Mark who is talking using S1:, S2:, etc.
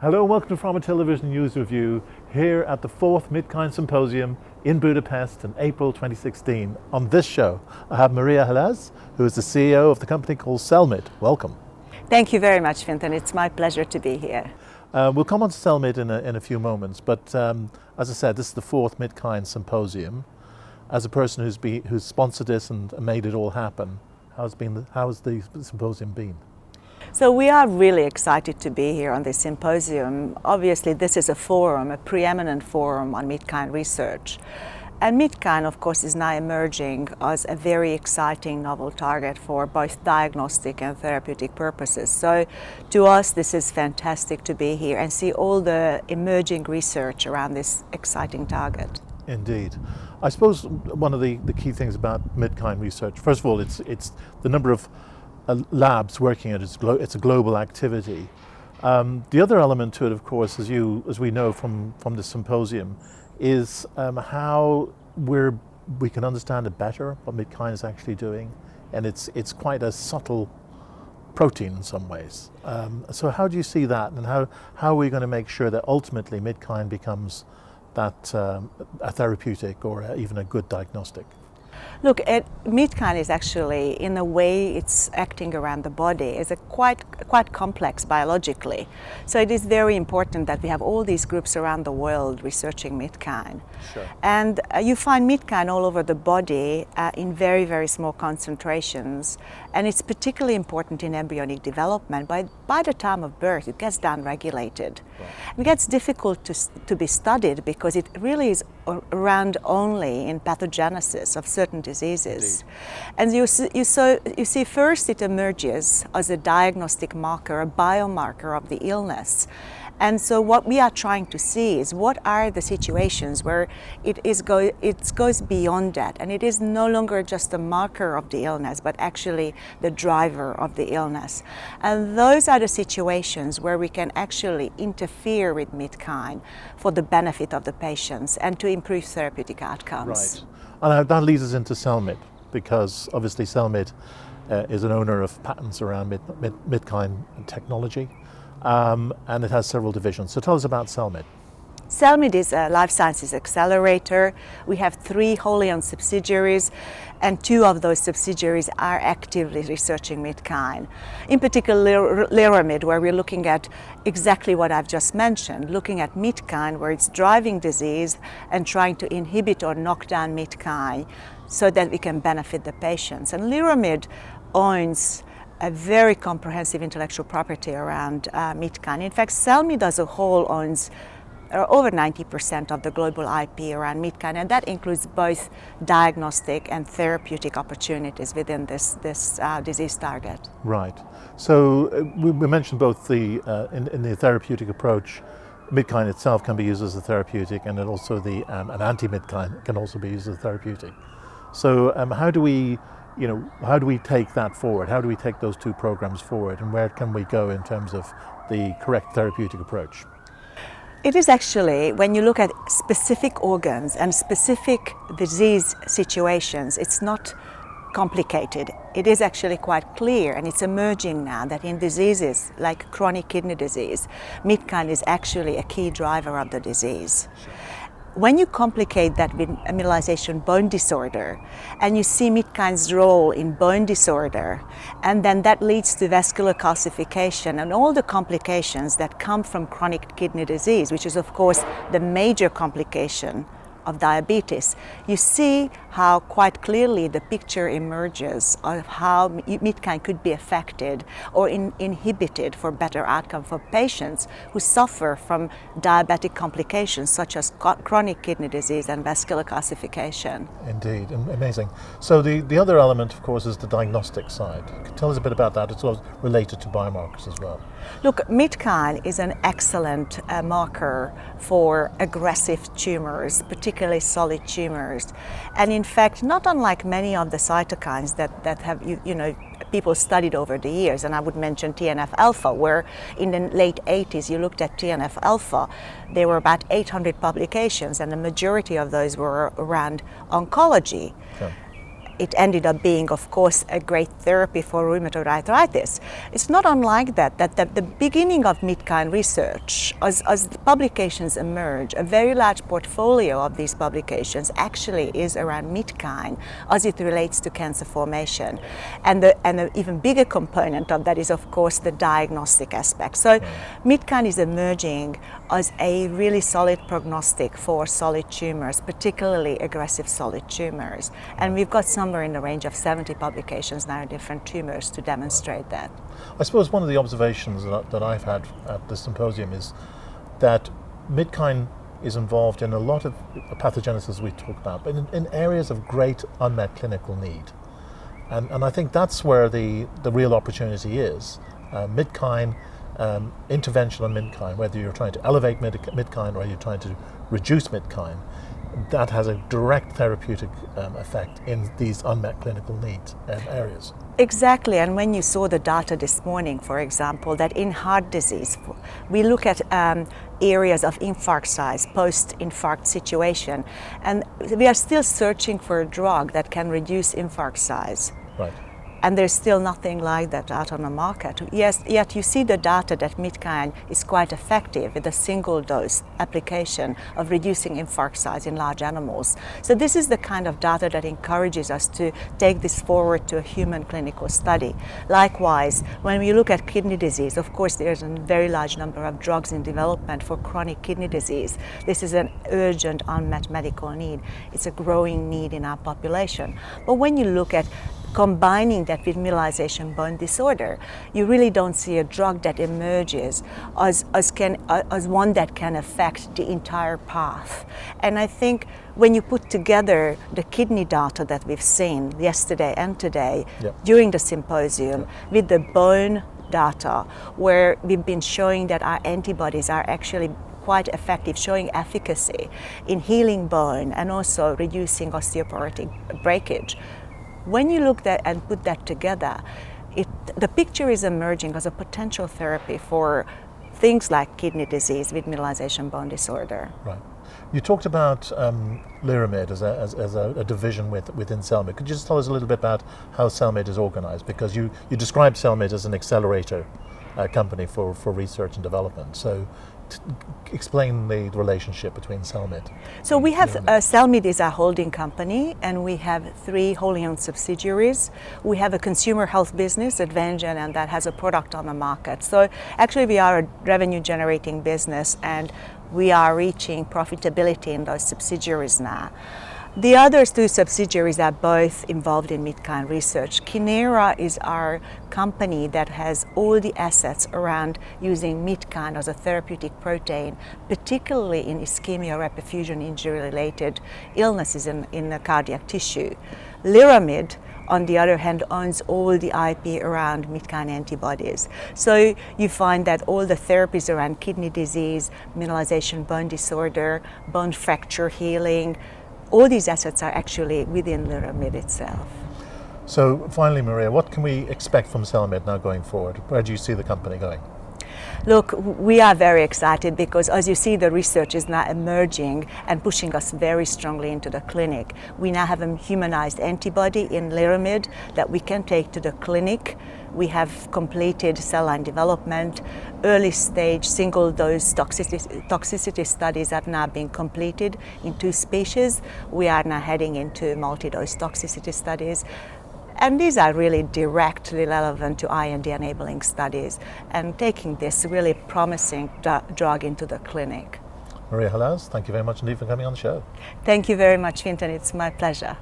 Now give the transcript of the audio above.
S1: Hello and welcome to From a Television News Review here at the 4th Midkine Symposium in Budapest in April 2016. On this show, I have Maria Helez, who is the CEO of the company called CellMid. Welcome.
S2: Thank you very much, Fintan. It's my pleasure to be here.
S1: We'll come on to CellMid in a few moments, but as I said, this is the 4th Midkine Symposium. As a person who's sponsored this and made it all happen, how's the symposium been?
S2: So we are really excited to be here on this symposium. Obviously, this is a forum, a preeminent forum on Midkine research. And Midkine, of course, is now emerging as a very exciting novel target for both diagnostic and therapeutic purposes. So to us, this is fantastic to be here and see all the emerging research around this exciting target.
S1: Indeed. I suppose one of the key things about Midkine research, first of all, it's the number of labs working at it. It's a global activity. The other element to it, of course, as we know from the symposium, is how we can understand it better, what Midkine is actually doing, and it's quite a subtle protein in some ways. So how do you see that, and how are we going to make sure that ultimately Midkine becomes that a therapeutic or even a good diagnostic?
S2: Look, Midkine is actually, in a way, it's acting around the body. It's quite complex biologically. So it is very important that we have all these groups around the world researching Midkine. Sure. And you find Midkine all over the body in very, very small concentrations. And it's particularly important in embryonic development. By the time of birth, it gets downregulated. Right. It gets difficult to be studied because it really is around only in pathogenesis of certain diseases. Indeed. And you see first it emerges as a diagnostic marker, a biomarker of the illness. And so what we are trying to see is what are the situations where it goes beyond that, and it is no longer just a marker of the illness, but actually the driver of the illness. And those are the situations where we can actually interfere with Midkine for the benefit of the patients and to improve therapeutic outcomes.
S1: Right. And that leads us into CellMate, because obviously CellMate is an owner of patents around Midkine technology. And it has several divisions. So tell us about CellMid.
S2: CellMid is a life sciences accelerator. We have 3 wholly owned subsidiaries, and 2 of those subsidiaries are actively researching Midkine. In particular, Lyramid, where we're looking at exactly what I've just mentioned, looking at Midkine, where it's driving disease and trying to inhibit or knock down Midkine so that we can benefit the patients. And Lyramid owns a very comprehensive intellectual property around Midkine. In fact, CellMid as a whole owns over 90% of the global IP around Midkine, and that includes both diagnostic and therapeutic opportunities within this disease target.
S1: Right. So we mentioned both in the therapeutic approach, Midkine itself can be used as a therapeutic, and also an anti-Midkine can also be used as a therapeutic. So how do we take that forward? How do we take those 2 programs forward, and where can we go in terms of the correct therapeutic approach?
S2: It is actually, when you look at specific organs and specific disease situations, it's not complicated. It is actually quite clear, and it's emerging now that in diseases like chronic kidney disease, Midkine is actually a key driver of the disease. Sure. When you complicate that with amylization bone disorder, and you see Midkine's role in bone disorder, and then that leads to vascular calcification and all the complications that come from chronic kidney disease, which is of course the major complication of diabetes, you see how quite clearly the picture emerges of how Midkine could be affected or inhibited for better outcome for patients who suffer from diabetic complications such as chronic kidney disease and vascular calcification.
S1: Indeed, amazing. So the other element, of course, is the diagnostic side. Tell us a bit about that. It's also related to biomarkers as well.
S2: Look, Midkine is an excellent marker for aggressive tumors, particularly solid tumors. And in fact, not unlike many of the cytokines that have people studied over the years, and I would mention TNF-alpha, where in the late 80s you looked at TNF-alpha, there were about 800 publications, and the majority of those were around oncology. Okay. it ended up being, of course, a great therapy for rheumatoid arthritis. It's not unlike that the beginning of Midkine research, as the publications emerge, a very large portfolio of these publications actually is around Midkine as it relates to cancer formation. And an even bigger component of that is, of course, the diagnostic aspect. So Midkine is emerging as a really solid prognostic for solid tumors, particularly aggressive solid tumors. And we've got somewhere in the range of 70 publications now in different tumors to demonstrate that.
S1: I suppose one of the observations that I've had at the symposium is that Midkine is involved in a lot of pathogenesis we talk about, but in areas of great unmet clinical need. And I think that's where the real opportunity is. Midkine, intervention on Midkine, whether you're trying to elevate Midkine or you're trying to reduce Midkine, that has a direct therapeutic effect in these unmet clinical needs areas.
S2: Exactly, and when you saw the data this morning, for example, that in heart disease, we look at areas of infarct size, post-infarct situation, and we are still searching for a drug that can reduce infarct size.
S1: Right.
S2: And there's still nothing like that out on the market. Yes, yet you see the data that Midkine is quite effective with a single dose application of reducing infarct size in large animals. So this is the kind of data that encourages us to take this forward to a human clinical study. Likewise, when we look at kidney disease, of course there's a very large number of drugs in development for chronic kidney disease. This is an urgent unmet medical need. It's a growing need in our population. But when you look at combining that with mineralization bone disorder, you really don't see a drug that emerges as one that can affect the entire path. And I think when you put together the kidney data that we've seen yesterday and today during the symposium with the bone data, where we've been showing that our antibodies are actually quite effective, showing efficacy in healing bone and also reducing osteoporotic breakage. When you look at and put that together, the picture is emerging as a potential therapy for things like kidney disease with mineralization bone disorder.
S1: Right. You talked about Cellmid as a division within CellMate. Could you just tell us a little bit about how CellMate is organized? Because you described CellMate as an accelerator company for research and development. So explain the relationship between CellMate.
S2: So we have CellMid is our holding company, and we have 3 wholly owned subsidiaries. We have a consumer health business, Advangen, and that has a product on the market. So actually we are a revenue generating business, and we are reaching profitability in those subsidiaries now. The other 2 subsidiaries are both involved in Midkine research. Kinera is our company that has all the assets around using Midkine as a therapeutic protein, particularly in ischemia or reperfusion injury-related illnesses in the cardiac tissue. Cellmid, on the other hand, owns all the IP around Midkine antibodies. So you find that all the therapies around kidney disease, mineralization bone disorder, bone fracture healing, all these assets are actually within Cellmid itself.
S1: So finally, Maria, what can we expect from CellMate now going forward? Where do you see the company going?
S2: Look, we are very excited because, as you see, the research is now emerging and pushing us very strongly into the clinic. We now have a humanized antibody in Cellmid that we can take to the clinic. We have completed cell line development. Early stage single dose toxicity studies have now been completed in 2 species. We are now heading into multi-dose toxicity studies. And these are really directly relevant to IND enabling studies and taking this really promising drug into the clinic.
S1: Maria Halaz, thank you very much indeed for coming on the show.
S2: Thank you very much, Fintan. It's my pleasure.